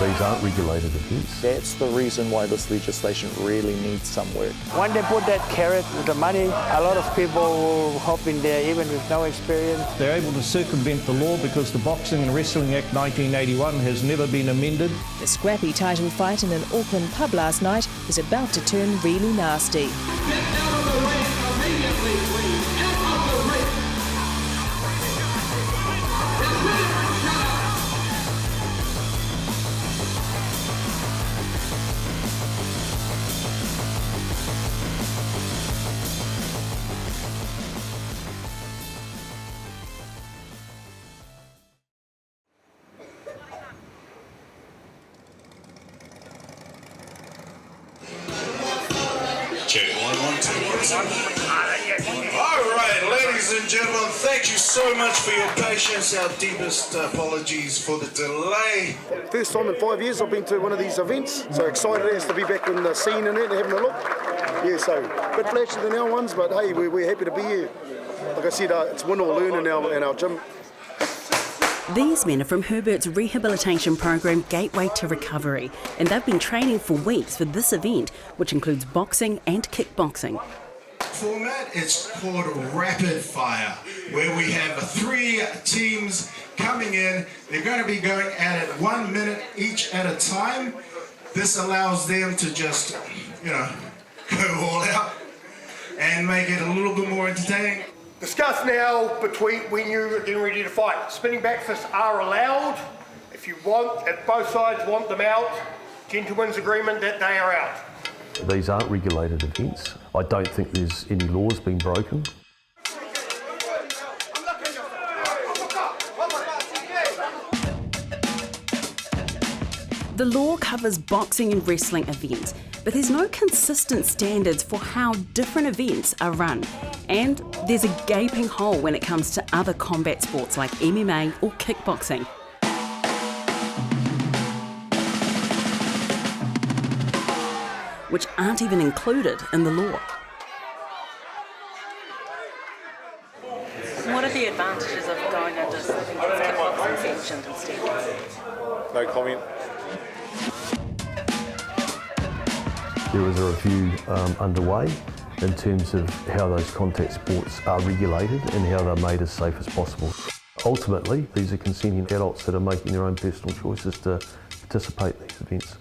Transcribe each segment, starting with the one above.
These aren't regulated events. That's the reason why this legislation really needs some work. When they put that carrot with the money, a lot of people will hop in there even with no experience. They're able to circumvent the law because the Boxing and Wrestling Act 1981 has never been amended. The scrappy title fight in an Auckland pub last night is about to turn really nasty. Get out of the ring immediately, please. Out of the ring. Check 1, 1, 2, 1, 2. All right, ladies and gentlemen, thank you so much for your patience. Our deepest apologies for the delay. First time in 5 years I've been to one of these events, so excited as to be back in the scene and that, and having a look. Yeah, so a bit flashy than our ones, but hey, we're happy to be here. Like I said, it's win or learn in our gym. These men are from Herbert's rehabilitation program Gateway to Recovery, and they've been training for weeks for this event, which includes boxing and kickboxing. Format, it's called Rapid Fire, where we have 3 teams coming in. They're going to be going at it 1 minute each at a time. This allows them to just, go all out and make it a little bit more entertaining. Discuss now between when you're getting ready to fight. Spinning back fists are allowed. If you want, if both sides want them out, gentlemen's agreement that they are out. These aren't regulated events. I don't think there's any laws being broken. The law covers boxing and wrestling events, but there's no consistent standards for how different events are run. And there's a gaping hole when it comes to other combat sports like MMA or kickboxing. Which aren't even included in the law. What are the advantages of going under kickboxing sanctioned instead? No comment. There is a review underway in terms of how those contact sports are regulated and how they're made as safe as possible. Ultimately, these are consenting adults that are making their own personal choices to participate in these events.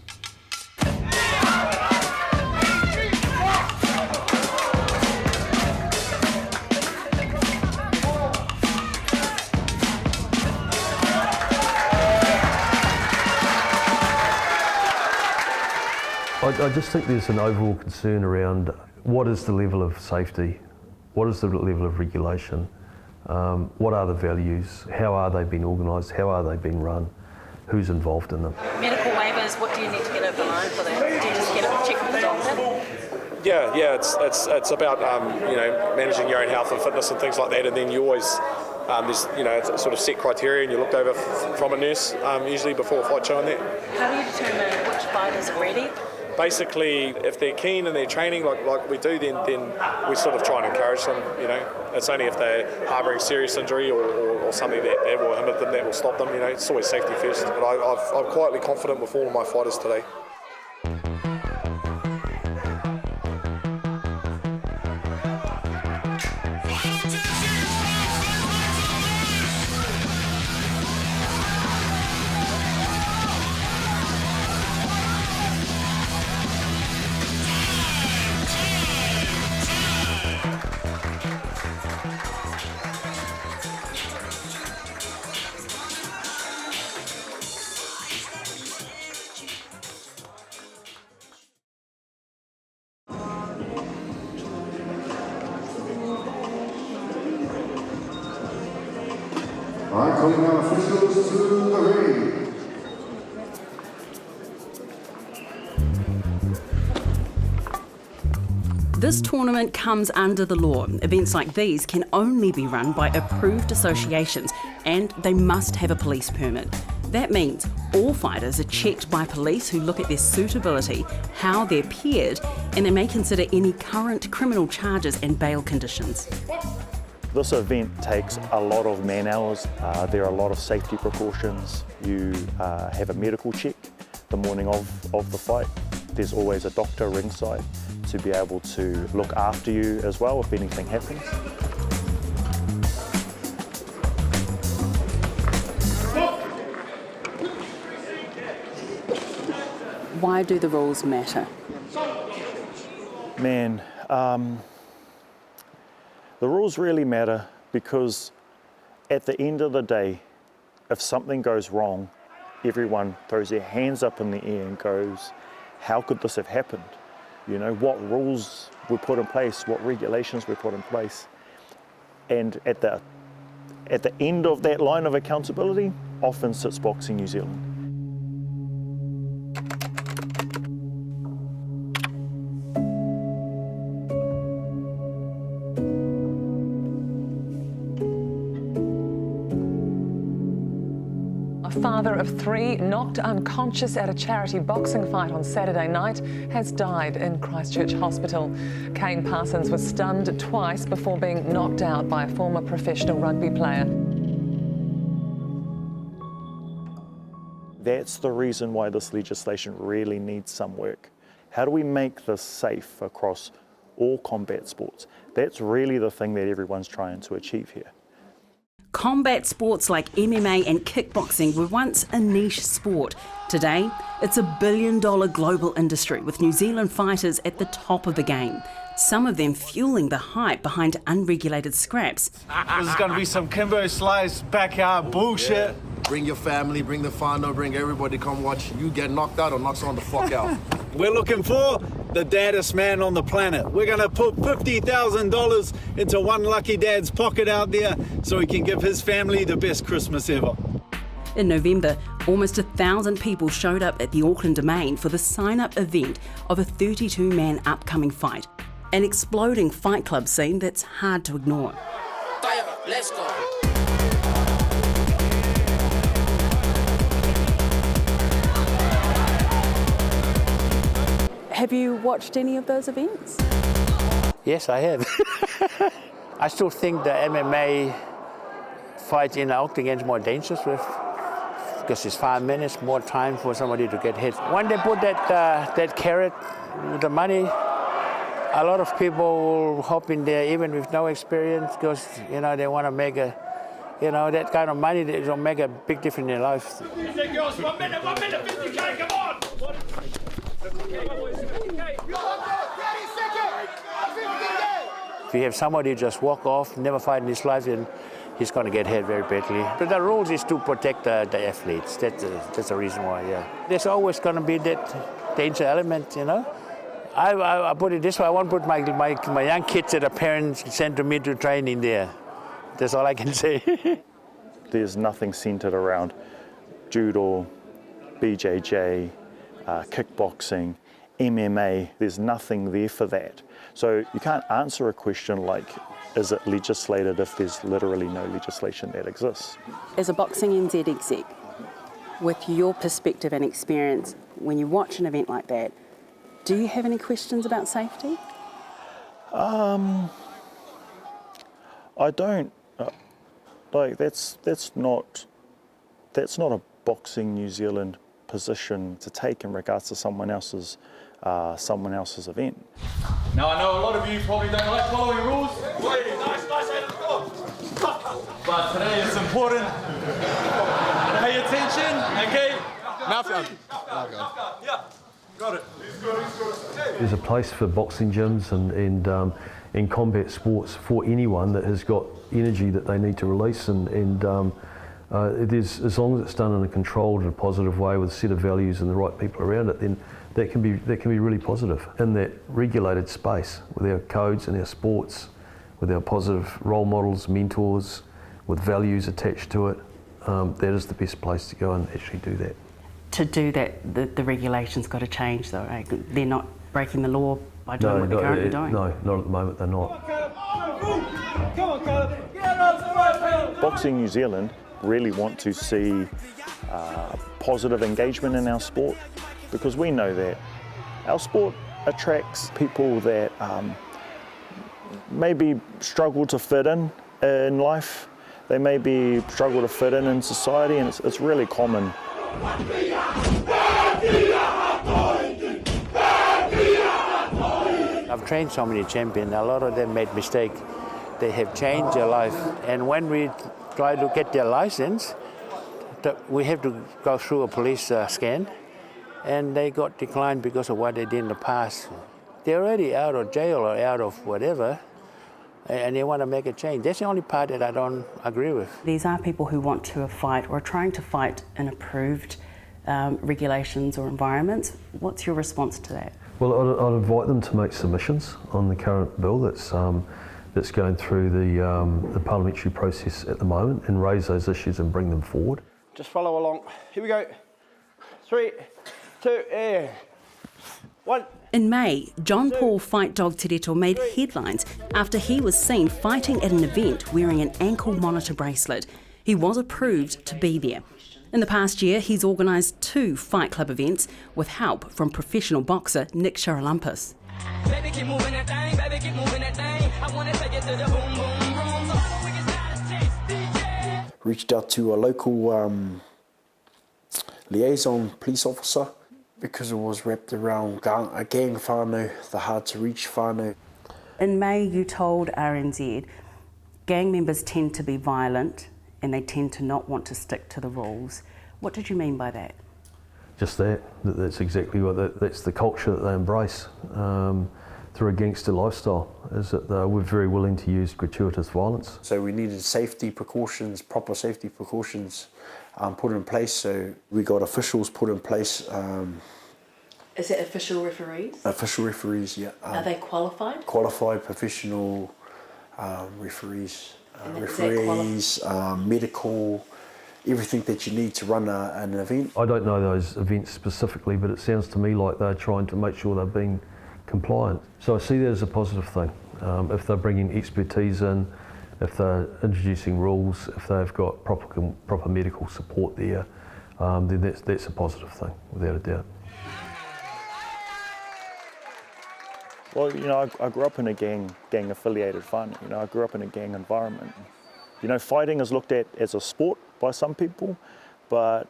I just think there's an overall concern around what is the level of safety, what is the level of regulation, what are the values, how are they being organised, how are they being run, who's involved in them. Medical waivers, what do you need to get over the line for that? Do you just get it checked with the doctor? Yeah, it's about managing your own health and fitness and things like that, and then you always there's it's sort of set criteria, and you looked over from a nurse usually before a fight show and that. How do you determine which fighters are ready? Basically, if they're keen and they're training like we do, then we sort of try and encourage them. It's only if they're harbouring serious injury or something that will hinder them, that will stop them. It's always safety first. But I'm quietly confident with all of my fighters today. Alright, calling our officials to the ring. This tournament comes under the law. Events like these can only be run by approved associations, and they must have a police permit. That means all fighters are checked by police who look at their suitability, how they're paired, and they may consider any current criminal charges and bail conditions. This event takes a lot of man hours. There are a lot of safety precautions. You have a medical check the morning of the fight. There's always a doctor ringside to be able to look after you as well if anything happens. Why do the rules matter? Man, the rules really matter because at the end of the day, if something goes wrong, everyone throws their hands up in the air and goes, how could this have happened? You know, what rules were put in place, what regulations were put in place. And at the end of that line of accountability, often sits Boxing New Zealand. A father of 3 knocked unconscious at a charity boxing fight on Saturday night has died in Christchurch Hospital. Kane Parsons was stunned twice before being knocked out by a former professional rugby player. That's the reason why this legislation really needs some work. How do we make this safe across all combat sports? That's really the thing that everyone's trying to achieve here. Combat sports like MMA and kickboxing were once a niche sport. Today, it's a billion-dollar global industry with New Zealand fighters at the top of the game. Some of them fueling the hype behind unregulated scraps. This is going to be some Kimbo Slice backyard bullshit. Yeah. Bring your family, bring the whānau, bring everybody to come watch you get knocked out or knock someone the fuck out. We're looking for the daddest man on the planet. We're going to put $50,000 into one lucky dad's pocket out there so he can give his family the best Christmas ever. In November, almost 1,000 people showed up at the Auckland Domain for the sign-up event of a 32-man upcoming fight. An exploding fight club scene that's hard to ignore. Let's go. Have you watched any of those events? Yes, I have. I still think the MMA fight in the octagon is more dangerous because it's 5 minutes, more time for somebody to get hit. When they put that carrot with the money, a lot of people will hop in there even with no experience because, you know, they want to make a, you know, that kind of money that will make a big difference in their life. Girls, 1 minute, 50K, come on! If you have somebody just walk off, never fight in his life, then he's going to get hit very badly. But the rules is to protect the athletes. That's the reason why, yeah. There's always going to be that danger element, you know. I put it this way, I won't put my young kids that the parents sent to me to train in there. That's all I can say. There's nothing centred around judo, BJJ, kickboxing, MMA. There's nothing there for that. So you can't answer a question like, is it legislated if there's literally no legislation that exists? As a Boxing NZ exec, with your perspective and experience, when you watch an event like that, do you have any questions about safety? I don't. Like that's not a Boxing New Zealand position to take in regards to someone else's event. Now I know a lot of you probably don't like following rules. Nice, let's go. But today it's important. Pay attention, okay? Yeah, got it. There's a place for boxing gyms and in combat sports for anyone that has got energy that they need to release, and it is, as long as it's done in a controlled and positive way with a set of values and the right people around it, then that can be really positive. In that regulated space with our codes and our sports, with our positive role models, mentors, with values attached to it, that is the best place to go and actually do that. To do that, the regulations got to change though, right? They're not breaking the law by doing what they're currently doing. No, not at the moment, they're not. Boxing New Zealand really want to see positive engagement in our sport, because we know that our sport attracts people that maybe struggle to fit in life. They maybe struggle to fit in society, and it's really common. I've trained so many champions, a lot of them made mistakes. They have changed their life. And when we try to get their license, we have to go through a police scan, and they got declined because of what they did in the past. They're already out of jail or out of whatever, and they want to make a change. That's the only part that I don't agree with. These are people who want to fight or are trying to fight in approved regulations or environments. What's your response to that? Well, I'd invite them to make submissions on the current bill that's going through the parliamentary process at the moment, and raise those issues and bring them forward. Just follow along. Here we go. 3, 2, and 1. In May, John Paul Fight Dog Te Reto made headlines after he was seen fighting at an event wearing an ankle monitor bracelet. He was approved to be there. In the past year, he's organised 2 Fight Club events with help from professional boxer Nick Charalampus. Baby, keep moving that thing, baby, keep moving that thing. I want to take it to the boom, boom, boom. So all we can start is reached out to a local liaison police officer because it was wrapped around a gang whānau, the hard to reach whānau. In May, you told RNZ gang members tend to be violent and they tend to not want to stick to the rules. What did you mean by that? Just that's exactly what, that's the culture that they embrace through a gangster lifestyle, is that we're very willing to use gratuitous violence. So we needed safety precautions, proper safety precautions put in place, so we got officials put in place. Is it official referees? Official referees, yeah. Are they qualified? Qualified professional referees. Medical, everything that you need to run an event. I don't know those events specifically, but it sounds to me like they're trying to make sure they're being compliant. So I see that as a positive thing. If they're bringing expertise in, if they're introducing rules, if they've got proper medical support there, then that's a positive thing, without a doubt. Well, you know, I grew up in a gang-affiliated whānau. You know, I grew up in a gang environment. You know, fighting is looked at as a sport by some people, but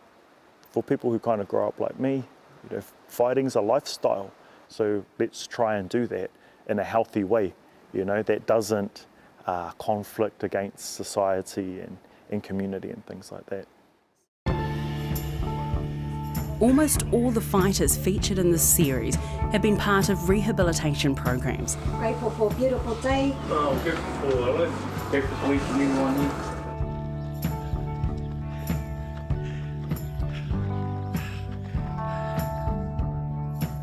for people who kind of grow up like me, you know, fighting's a lifestyle. So let's try and do that in a healthy way, you know, that doesn't conflict against society and community and things like that. Almost all the fighters featured in this series have been part of rehabilitation programs. Grateful for a beautiful day. Oh, grateful for Lawless. Grateful for meeting everyone here.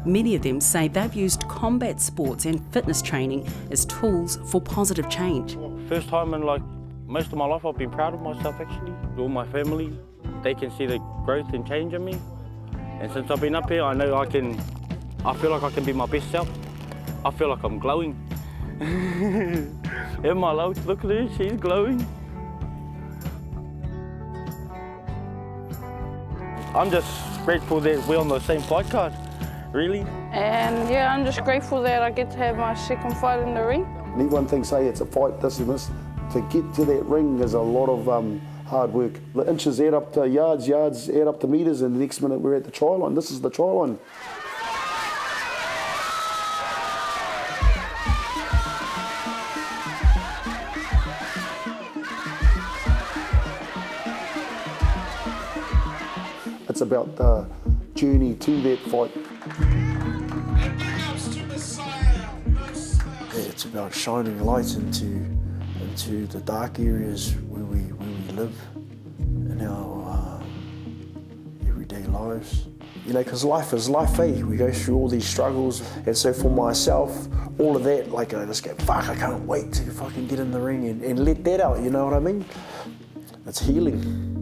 Many of them say they've used combat sports and fitness training as tools for positive change. First time in like most of my life I've been proud of myself actually. All my family, they can see the growth and change in me. And since I've been up here, I know I feel like I can be my best self. I feel like I'm glowing. And my love, look at her, she's glowing. I'm just grateful that we're on the same fight card, really. And yeah, I'm just grateful that I get to have my second fight in the ring. And everyone thinks, hey, it's a fight, this and this. To get to that ring is a lot of hard work. The inches add up to yards, yards add up to metres, and the next minute we're at the try line. This is the try line. It's about the journey to that fight. It's about shining light into the dark areas where we live in our everyday lives. You know, because life is life, eh? We go through all these struggles, and so for myself, all of that, like I just go, fuck, I can't wait to fucking get in the ring and let that out, you know what I mean? It's healing.